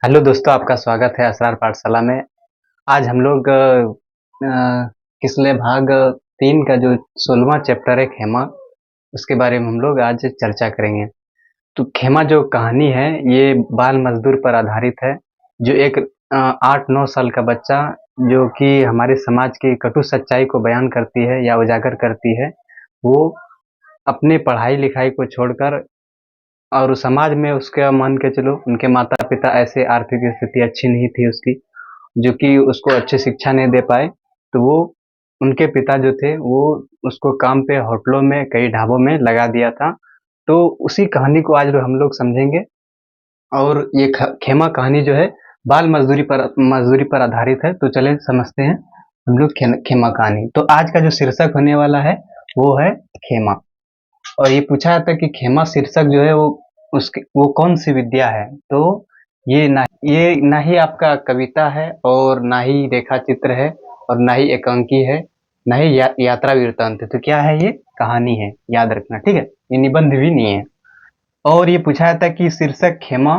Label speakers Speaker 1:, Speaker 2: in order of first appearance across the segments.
Speaker 1: Hello दोस्तों, आपका स्वागत है असरार पाठशाला में। आज हम लोग किसले भाग 3 का जो 16वां चैप्टर है खेमा, उसके बारे में हम लोग आज चर्चा करेंगे। तो खेमा जो कहानी है ये बाल मजदूर पर आधारित है। जो एक 8-9 साल का बच्चा जो कि हमारे समाज की कटु सच्चाई को बयान करती है या उजागर करती है, वो अपने पढ़ाई लिखाई को छोड़कर और समाज में उसका मान के चलो उनके माता पिता ऐसे आर्थिक स्थिति अच्छी नहीं थी उसकी, जो कि उसको अच्छी शिक्षा नहीं दे पाए। तो वो उनके पिता जो थे वो उसको काम पे होटलों में कई ढाबों में लगा दिया था। तो उसी कहानी को आज हम लोग समझेंगे। और ये खेमा कहानी जो है बाल मजदूरी पर आधारित है। तो चले समझते हैं हम लोग खेमा कहानी। तो आज का जो शीर्षक होने वाला है वो है खेमा। और ये पूछा जाता है कि खेमा शीर्षक जो है वो कौन सी विद्या है। तो ये ना ही आपका कविता है और ना ही रेखा चित्र है और ना ही एकांकी है, ना ही यात्रा वृत्तांत है। तो क्या है, ये कहानी है, याद रखना, ठीक है। ये निबंध भी नहीं है। और ये पूछा जाता है कि शीर्षक खेमा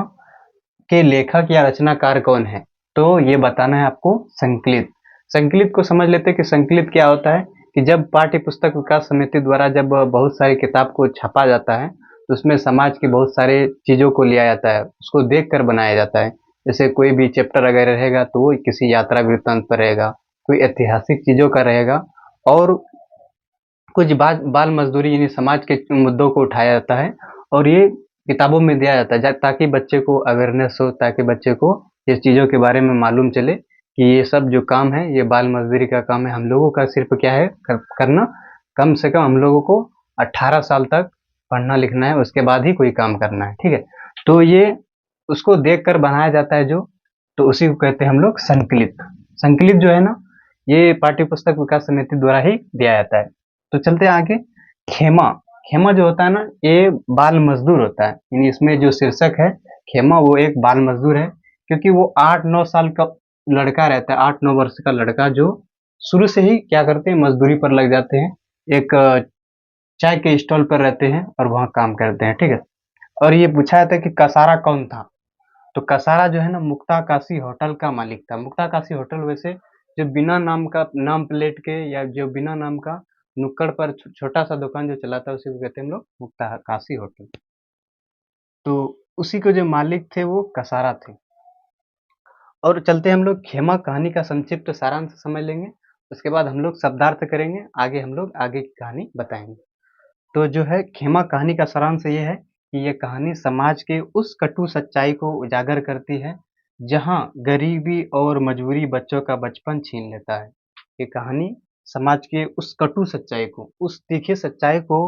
Speaker 1: के लेखक या रचनाकार कौन है। तो ये बताना है आपको। संकलित संकलित को समझ लेते हैं कि संकलित क्या होता है। कि जब पाठ्य पुस्तक विकास समिति द्वारा जब बहुत सारी किताब को छापा जाता है तो उसमें समाज की बहुत सारे चीज़ों को लिया जाता है, उसको देख कर बनाया जाता है। जैसे कोई भी चैप्टर अगर रहेगा तो वो किसी यात्रा वृत्तांत पर रहेगा, कोई ऐतिहासिक चीज़ों का रहेगा, और कुछ बाल मजदूरी यानी समाज के मुद्दों को उठाया जाता है। और ये किताबों में दिया जाता है ताकि बच्चे को अवेयरनेस हो, ताकि बच्चे को ये चीज़ों के बारे में मालूम चले कि ये सब जो काम है ये बाल मजदूरी का काम है। हम लोगों का सिर्फ क्या है करना, कम से कम हम लोगों को 18 साल तक पढ़ना लिखना है, उसके बाद ही कोई काम करना है, ठीक है। तो ये उसको देख कर बनाया जाता है जो, तो उसी को कहते हैं हम लोग संकलित। संकलित जो है ना, ये पाठ्य पुस्तक विकास समिति द्वारा ही दिया जाता है। तो चलते हैं आगे। खेमा खेमा जो होता है ना, ये बाल मजदूर होता है। यानी इसमें जो शीर्षक है खेमा, वो एक बाल मजदूर है। क्योंकि वो 8-9 साल का लड़का रहता है, 8-9 वर्ष का लड़का जो शुरू से ही क्या करते हैं, मजदूरी पर लग जाते हैं। एक चाय के स्टॉल पर रहते हैं और वहाँ काम करते हैं, ठीक है। और ये पूछा जाता है कि कसारा कौन था। तो कसारा जो है ना, मुक्ता काशी होटल का मालिक था। मुक्ता काशी होटल वैसे जो बिना नाम का, नाम प्लेट के, या जो बिना नाम का नुक्कड़ पर छोटा सा दुकान जो चलाता है उसी को कहते हैं हम लोग मुक्ता काशी होटल। तो उसी के जो मालिक थे वो कसारा थे। और चलते हम लोग खेमा कहानी का संक्षिप्त सारांश समझ लेंगे। उसके बाद हम लोग शब्दार्थ करेंगे, आगे हम लोग आगे की कहानी बताएंगे। तो जो है खेमा कहानी का सारांश ये है कि ये कहानी समाज के उस कटु सच्चाई को उजागर करती है जहां गरीबी और मजबूरी बच्चों का बचपन छीन लेता है। ये कहानी समाज के उस कटु सच्चाई को, उस तीखे सच्चाई को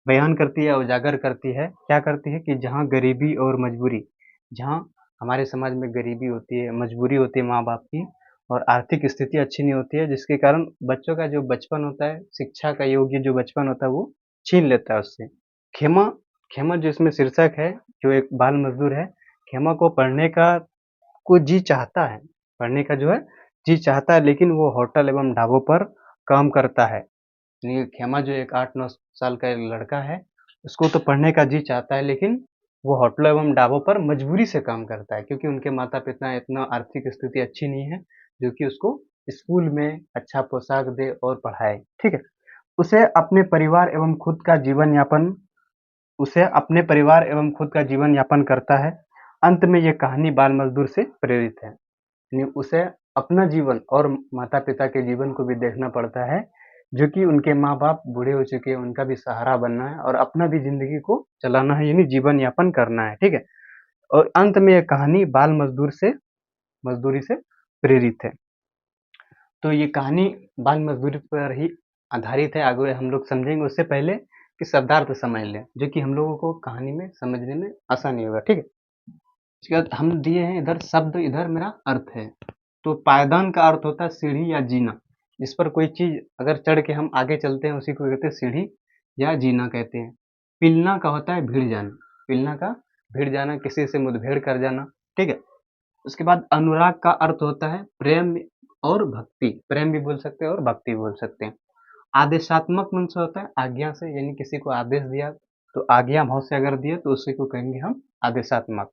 Speaker 1: बयान करती है, उजागर करती है। क्या करती है कि जहाँ गरीबी और मजबूरी, जहाँ हमारे समाज में गरीबी होती है, मजबूरी होती है माँ बाप की, और आर्थिक स्थिति अच्छी नहीं होती है, जिसके कारण बच्चों का जो बचपन होता है, शिक्षा का योग्य जो बचपन होता है, वो छीन लेता है उससे। खेमा खेमा जो इसमें शीर्षक है, जो एक बाल मजदूर है, खेमा को पढ़ने का को जी चाहता है, पढ़ने का जो है जी चाहता है, लेकिन वो होटल एवं ढाबों पर काम करता है। यानी खेमा जो एक 8-9 साल का लड़का है, उसको तो पढ़ने का जी चाहता है, लेकिन वो होटलों एवं ढाबों पर मजबूरी से काम करता है, क्योंकि उनके माता पिता इतना आर्थिक स्थिति अच्छी नहीं है जो कि उसको स्कूल में अच्छा पोशाक दे और पढ़ाए, ठीक है। उसे अपने परिवार एवं खुद का जीवन यापन उसे अपने परिवार एवं खुद का जीवन यापन करता है। अंत में ये कहानी बाल मजदूर से प्रेरित है। यानी उसे अपना जीवन और माता पिता के जीवन को भी देखना पड़ता है, जो कि उनके माँ बाप बूढ़े हो चुके हैं, उनका भी सहारा बनना है और अपना भी जिंदगी को चलाना है, यानी जीवन यापन करना है, ठीक है। और अंत में यह कहानी बाल मजदूरी से प्रेरित है। तो ये कहानी बाल मजदूरी पर ही आधारित है। आगे हम लोग समझेंगे, उससे पहले कि शब्दार्थ समझ लें, जो कि हम लोगों को कहानी में समझने में आसानी होगा, ठीक है। इसके बाद हम दिए हैं इधर शब्द, इधर मेरा अर्थ है। तो पायदान का अर्थ होता है सीढ़ी या जीना। जिस पर कोई चीज अगर चढ़ के हम आगे चलते हैं उसी को कहते हैं सीढ़ी या जीना कहते हैं। पिलना का होता है भीड़ जाना। पिलना का भीड़ जाना, किसी से मुठभेड़ कर जाना, ठीक है। उसके बाद अनुराग का अर्थ होता है प्रेम और भक्ति। प्रेम भी बोल सकते हैं और भक्ति भी बोल सकते हैं। आदेशात्मक मन से होता है आज्ञा से, यानी किसी को आदेश दिया तो आज्ञा भाव से अगर दिया तो उसी को कहेंगे हम आदेशात्मक।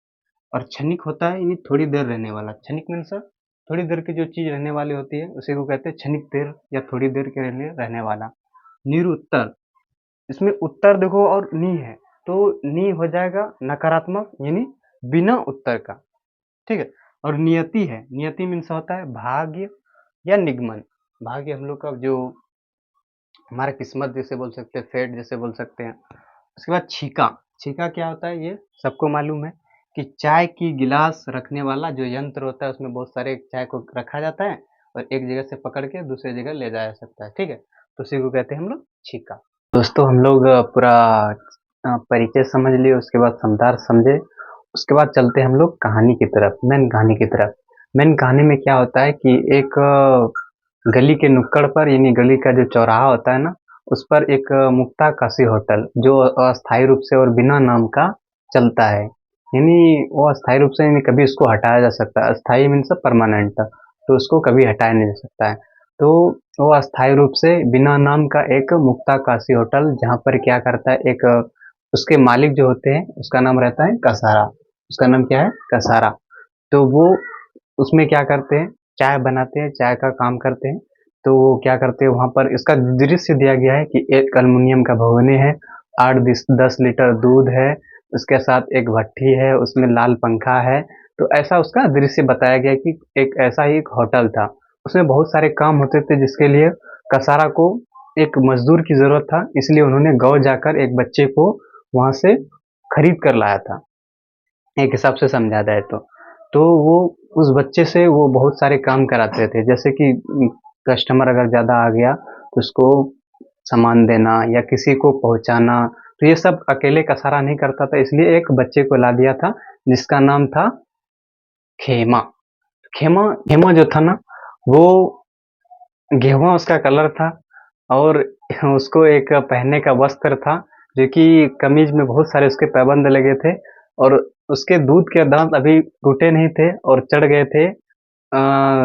Speaker 1: और क्षणिक होता है यानी थोड़ी देर रहने वाला। क्षणिक मीन्स थोड़ी देर की जो चीज़ रहने वाली होती है उसी को कहते हैं क्षणिक देर या थोड़ी देर के लिए रहने वाला। निरुत्तर, इसमें उत्तर देखो और नी है, तो नी हो जाएगा नकारात्मक यानी बिना उत्तर का, ठीक है। और नियति है, नियति मीन्स होता है भाग्य या निगमन। भाग्य हम लोग का जो हमारा किस्मत जैसे बोल सकते हैं, फेट जैसे बोल सकते हैं। उसके बाद छीका, छीका क्या होता है ये सबको मालूम है कि चाय की गिलास रखने वाला जो यंत्र होता है उसमें बहुत सारे चाय को रखा जाता है और एक जगह से पकड़ के दूसरी जगह ले जाया जा सकता है, ठीक है। तो उसी को कहते हैं हम लोग छीका। दोस्तों हम लोग पूरा परिचय समझ लिए, उसके बाद समझदार समझे, उसके बाद चलते हैं हम लोग कहानी की तरफ, मेन कहानी की तरफ। मेन कहानी में क्या होता है कि एक गली के नुक्कड़ पर यानी गली का जो चौराहा होता है ना, उस पर एक मुक्ता काशी होटल जो अस्थायी रूप से और बिना नाम का चलता है, यानी वो अस्थायी रूप से यानी कभी उसको हटाया जा सकता है। अस्थायी मीन्स परमानेंट, तो उसको कभी हटाया नहीं जा सकता है। तो वो अस्थायी रूप से बिना नाम का एक मुक्ता काशी होटल, जहाँ पर क्या करता है एक उसके मालिक जो होते हैं उसका नाम रहता है कसारा। उसका नाम क्या है? कसारा। तो वो उसमें क्या करते हैं, चाय बनाते हैं, चाय का काम करते हैं। तो वो क्या करते हैं वहाँ पर, इसका दृश्य दिया गया है कि एक एल्युमिनियम का भगोने है, 8-10 लीटर दूध है, उसके साथ एक भट्टी है, उसमें लाल पंखा है। तो ऐसा उसका दृश्य बताया गया है कि एक ऐसा ही एक होटल था। उसमें बहुत सारे काम होते थे जिसके लिए कसारा को एक मजदूर की जरूरत था, इसलिए उन्होंने गांव जाकर एक बच्चे को वहां से खरीद कर लाया था, एक हिसाब से समझा जाए तो। तो वो उस बच्चे से वो बहुत सारे काम कराते थे, जैसे कि कस्टमर अगर ज़्यादा आ गया तो उसको सामान देना या किसी को पहुंचाना, तो ये सब अकेले कसारा नहीं करता था, इसलिए एक बच्चे को ला दिया था जिसका नाम था खेमा। खेमा खेमा जो था ना, वो गेहुआ उसका कलर था, और उसको एक पहनने का वस्त्र था जो कि कमीज में बहुत सारे उसके पैबंद लगे थे, और उसके दूध के दांत अभी टूटे नहीं थे और चढ़ गए थे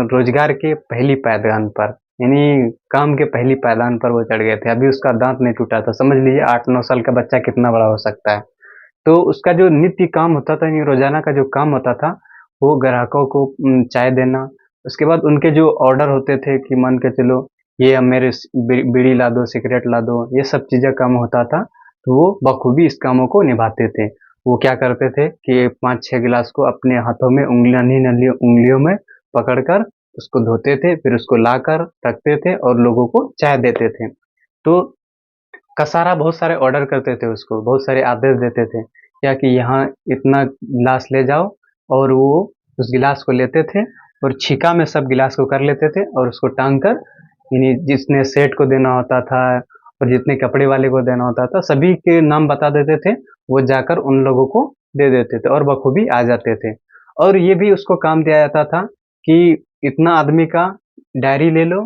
Speaker 1: रोजगार के पहली पायदान पर, यानी काम के पहली पायदान पर वो चढ़ गए थे, अभी उसका दांत नहीं टूटा था। समझ लीजिए 8-9 साल का बच्चा कितना बड़ा हो सकता है। तो उसका जो नित्य काम होता था, यानी रोजाना का जो काम होता था, वो ग्राहकों को चाय देना। उसके बाद उनके जो ऑर्डर होते थे कि मान के चलो ये अब मेरे बीड़ी ला दो, सिगरेट ला दो, ये सब चीजें काम होता था, तो वो बखूबी इस कामों को निभाते थे। वो क्या करते थे कि 5-6 गिलास को अपने हाथों में उंगलियां, नन्ही नन्ही उंगलियों में पकड़कर उसको धोते थे, फिर उसको लाकर रखते थे और लोगों को चाय देते थे। तो कसारा बहुत सारे ऑर्डर करते थे उसको, बहुत सारे आदेश देते थे क्या कि यहाँ इतना गिलास ले जाओ, और वो उस गिलास को लेते थे और छीका में सब गिलास को कर लेते थे और उसको टांग कर, यानी जिसने सेठ को देना होता था और जितने कपड़े वाले को देना होता था सभी के नाम बता देते थे, वो जाकर उन लोगों को दे देते थे और बखूबी आ जाते थे। और ये भी उसको काम दिया जाता था कि इतना आदमी का डायरी ले लो,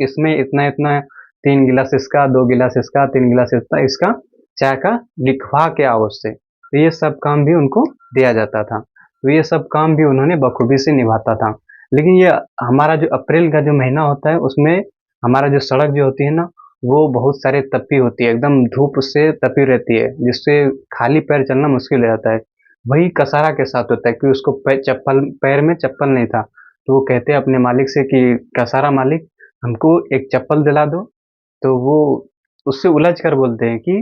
Speaker 1: इसमें इतना इतना 3 गिलास इसका, 2 गिलास इसका, 3 गिलास इसका इसका चाय का लिखवा के आओ उससे। तो ये सब काम भी उनको दिया जाता था, तो ये सब काम भी उन्होंने बखूबी से निभाता था। लेकिन ये हमारा जो अप्रैल का जो महीना होता है उसमें हमारा जो सड़क जो होती है ना, वो बहुत सारे तपी होती है, एकदम धूप से तपी रहती है, जिससे खाली पैर चलना मुश्किल हो जाता है। वही कसारा के साथ होता है कि उसको पैर में चप्पल नहीं था, तो वो कहते हैं अपने मालिक से कि कसारा मालिक हमको एक चप्पल दिला दो। तो वो उससे उलझ कर बोलते हैं कि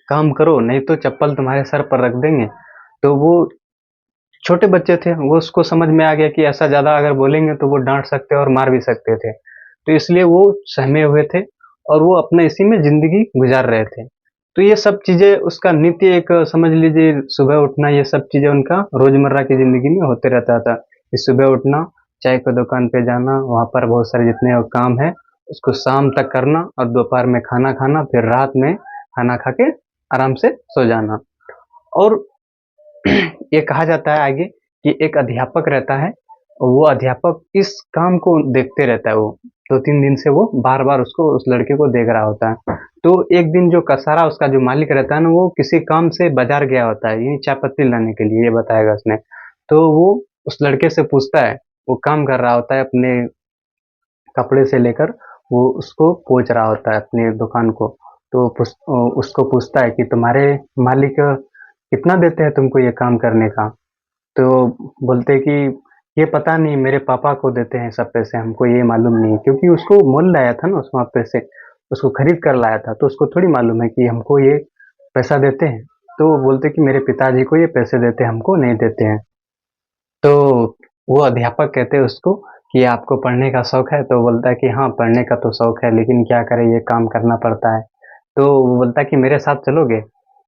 Speaker 1: काम करो नहीं तो चप्पल तुम्हारे सर पर रख देंगे। तो वो छोटे बच्चे थे, वो उसको समझ में आ गया कि ऐसा ज़्यादा अगर बोलेंगे तो वो डांट सकते और मार भी सकते थे, तो इसलिए वो सहमे हुए थे और वो अपना इसी में ज़िंदगी गुजार रहे थे। तो ये सब चीज़ें उसका नित्य एक समझ लीजिए, सुबह उठना, ये सब चीज़ें उनका रोज़मर्रा की ज़िंदगी में होते रहता था कि सुबह उठना, चाय की दुकान पे जाना, वहाँ पर बहुत सारे जितने काम है उसको शाम तक करना और दोपहर में खाना खाना, फिर रात में खाना खा के आराम से सो जाना। और ये कहा जाता है आगे कि एक अध्यापक रहता है और वो अध्यापक इस काम को देखते रहता है, वो 2-3 दिन से वो बार बार उसको उस लड़के को देख रहा होता है। तो एक दिन जो कसारा उसका जो मालिक रहता है ना, वो किसी काम से बाजार गया होता है, ये चाय पत्ती लाने के लिए, ये बताएगा उसने। तो वो उस लड़के से पूछता है, वो काम कर रहा होता है अपने कपड़े से लेकर, वो उसको पोंछ रहा होता है अपनी दुकान को। तो उसको पूछता है कि तुम्हारे मालिक कितना देते हैं तुमको ये काम करने का? तो बोलते कि ये पता नहीं, मेरे पापा को देते हैं सब पैसे, हमको ये मालूम नहीं है, क्योंकि उसको मोल लाया था ना उस वहाँ पैसे, उसको खरीद कर लाया था, तो उसको थोड़ी मालूम है कि हमको ये पैसा देते हैं। तो वो बोलते कि मेरे पिताजी को ये पैसे देते हैं, हमको नहीं देते हैं। तो वो अध्यापक कहते हैं उसको कि आपको पढ़ने का शौक है? तो बोलता है कि हाँ, पढ़ने का तो शौक है, लेकिन क्या करें, ये काम करना पड़ता है। तो वो बोलता है कि मेरे साथ चलोगे?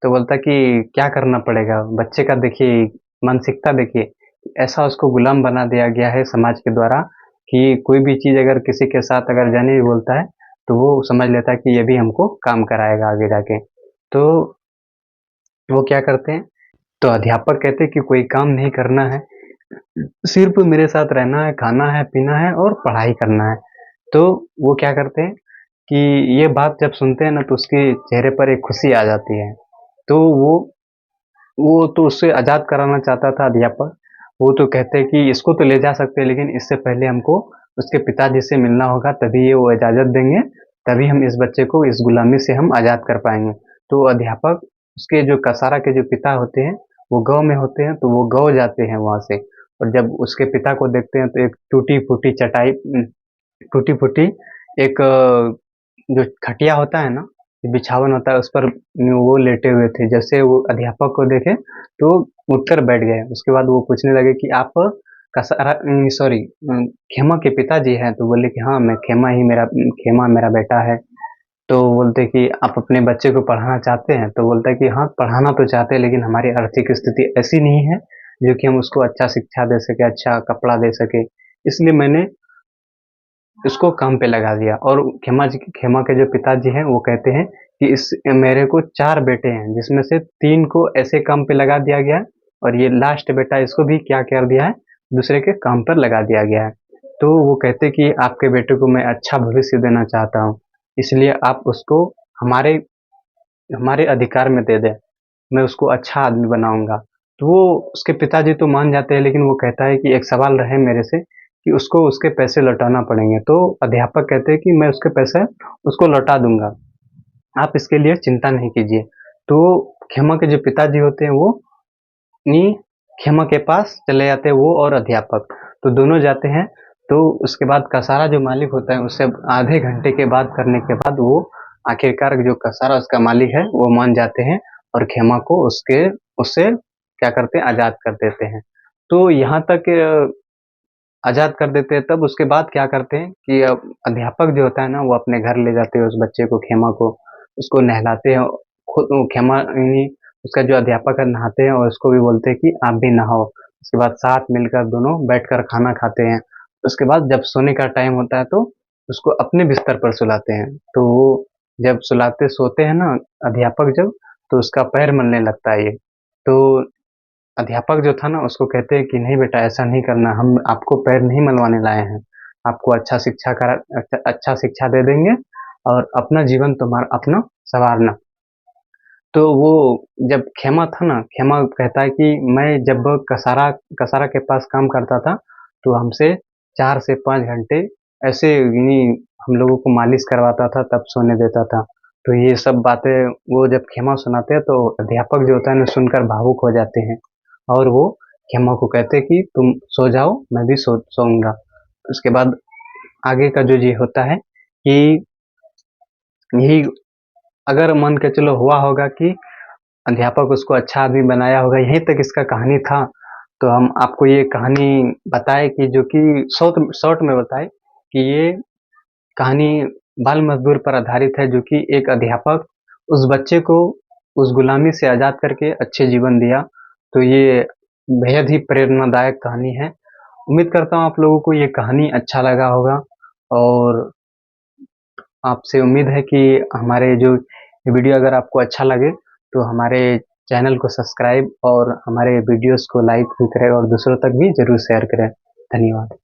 Speaker 1: तो बोलता है कि क्या करना पड़ेगा? बच्चे का देखिए मानसिकता देखिए, ऐसा उसको गुलाम बना दिया गया है समाज के द्वारा कि कोई भी चीज़ अगर किसी के साथ अगर जाने भी बोलता है, तो वो समझ लेता है कि ये भी हमको काम कराएगा आगे जाके। तो वो क्या करते हैं, तो अध्यापक कहते हैं कि कोई काम नहीं करना है, सिर्फ मेरे साथ रहना है, खाना है, पीना है और पढ़ाई करना है। तो वो क्या करते हैं कि ये बात जब सुनते हैं ना, तो उसके चेहरे पर एक खुशी आ जाती है। तो वो तो उससे आज़ाद कराना चाहता था अध्यापक। वो तो कहते हैं कि इसको तो ले जा सकते हैं, लेकिन इससे पहले हमको उसके पिताजी से मिलना होगा, तभी ये वो इजाज़त देंगे, तभी हम इस बच्चे को इस गुलामी से हम आज़ाद कर पाएँगे। तो अध्यापक उसके जो कसारा के जो पिता होते हैं, वो गाँव में होते हैं, तो वो गाँव जाते हैं वहाँ से, और जब उसके पिता को देखते हैं, तो एक टूटी-फूटी चटाई, टूटी-फूटी एक जो खटिया होता है ना, बिछावन होता है, उस पर वो लेटे हुए थे। जैसे वो अध्यापक को देखे, तो उठकर बैठ गए। उसके बाद वो पूछने लगे कि आप कसारा सॉरी खेमा के पिताजी हैं? तो बोले कि हाँ, मैं खेमा मेरा बेटा है। तो बोलते कि आप अपने बच्चे को पढ़ाना चाहते हैं? तो बोलता है कि हाँ, पढ़ाना तो चाहते हैं, लेकिन हमारी आर्थिक स्थिति ऐसी नहीं है जो कि हम उसको अच्छा शिक्षा दे सके, अच्छा कपड़ा दे सके। इसलिए मैंने उसको काम पे लगा दिया। और खेमा के जो पिताजी हैं, वो कहते हैं कि इस मेरे को 4 बेटे हैं, जिसमें से 3 को ऐसे काम पे लगा दिया गया है, और ये लास्ट बेटा, इसको भी क्या कर दिया है, दूसरे के काम पर लगा दिया गया है। तो वो कहते हैं कि आपके बेटे को मैं अच्छा भविष्य देना चाहता हूँ, इसलिए आप उसको हमारे हमारे अधिकार में दे दें, मैं उसको अच्छा आदमी बनाऊंगा। तो वो उसके पिताजी तो मान जाते हैं, लेकिन वो कहता है कि एक सवाल रहे मेरे से कि उसको उसके पैसे लौटाना पड़ेंगे। तो अध्यापक कहते हैं कि मैं उसके पैसे उसको लौटा दूंगा, आप इसके लिए चिंता नहीं कीजिए। तो खेमा के जो पिताजी होते हैं, वो नी खेमा के पास चले जाते हैं, वो और अध्यापक, तो दोनों जाते हैं। तो उसके बाद कसारा जो मालिक होता है, उससे आधे घंटे के बाद करने के बाद वो आखिरकार जो कसारा उसका मालिक है, वो मान जाते हैं, और खेमा को उसके उससे क्या करते हैं, आज़ाद कर देते हैं। तो यहाँ तक आज़ाद कर देते हैं। तब उसके बाद क्या करते हैं कि अध्यापक जो होता है ना, वो अपने घर ले जाते हैं उस बच्चे को, खेमा को, उसको नहलाते हैं। खुद वो खेमा यानी उसका जो अध्यापक है, नहाते हैं, और उसको भी बोलते हैं कि आप भी नहाओ। उसके बाद साथ मिलकर दोनों बैठकर खाना खाते हैं। उसके बाद जब सोने का टाइम होता है, तो उसको अपने बिस्तर पर सुलाते हैं। तो वो जब सुलाते सोते हैं ना अध्यापक जब, तो उसका पैर मलने लगता है ये। तो अध्यापक जो था ना, उसको कहते हैं कि नहीं बेटा, ऐसा नहीं करना, हम आपको पैर नहीं मलवाने लाए हैं, आपको अच्छा शिक्षा दे देंगे, और अपना जीवन तुम्हारा अपना संवारना। तो वो जब खेमा था ना, खेमा कहता है कि मैं जब कसारा कसारा के पास काम करता था, तो हमसे 4 से 5 घंटे ऐसे हम लोगों को मालिश करवाता था, तब सोने देता था। तो ये सब बातें वो जब खेमा सुनाते हैं, तो अध्यापक जो होता है ना, सुनकर भावुक हो जाते हैं, और वो खेमा को कहते हैं कि तुम सो जाओ, मैं भी सोऊंगा। उसके बाद आगे का जो ये होता है कि यही, अगर मान के चलो हुआ होगा कि अध्यापक उसको अच्छा आदमी बनाया होगा, यहीं तक इसका कहानी था। तो हम आपको ये कहानी बताए कि जो कि शॉर्ट शॉर्ट में बताए कि ये कहानी बाल मजदूर पर आधारित है, जो कि एक अध्यापक उस बच्चे को उस गुलामी से आज़ाद करके अच्छे जीवन दिया। तो ये बेहद ही प्रेरणादायक कहानी है। उम्मीद करता हूँ आप लोगों को ये कहानी अच्छा लगा होगा, और आपसे उम्मीद है कि हमारे जो वीडियो अगर आपको अच्छा लगे, तो हमारे चैनल को सब्सक्राइब और हमारे वीडियोस को लाइक भी करें, और दूसरों तक भी ज़रूर शेयर करें। धन्यवाद।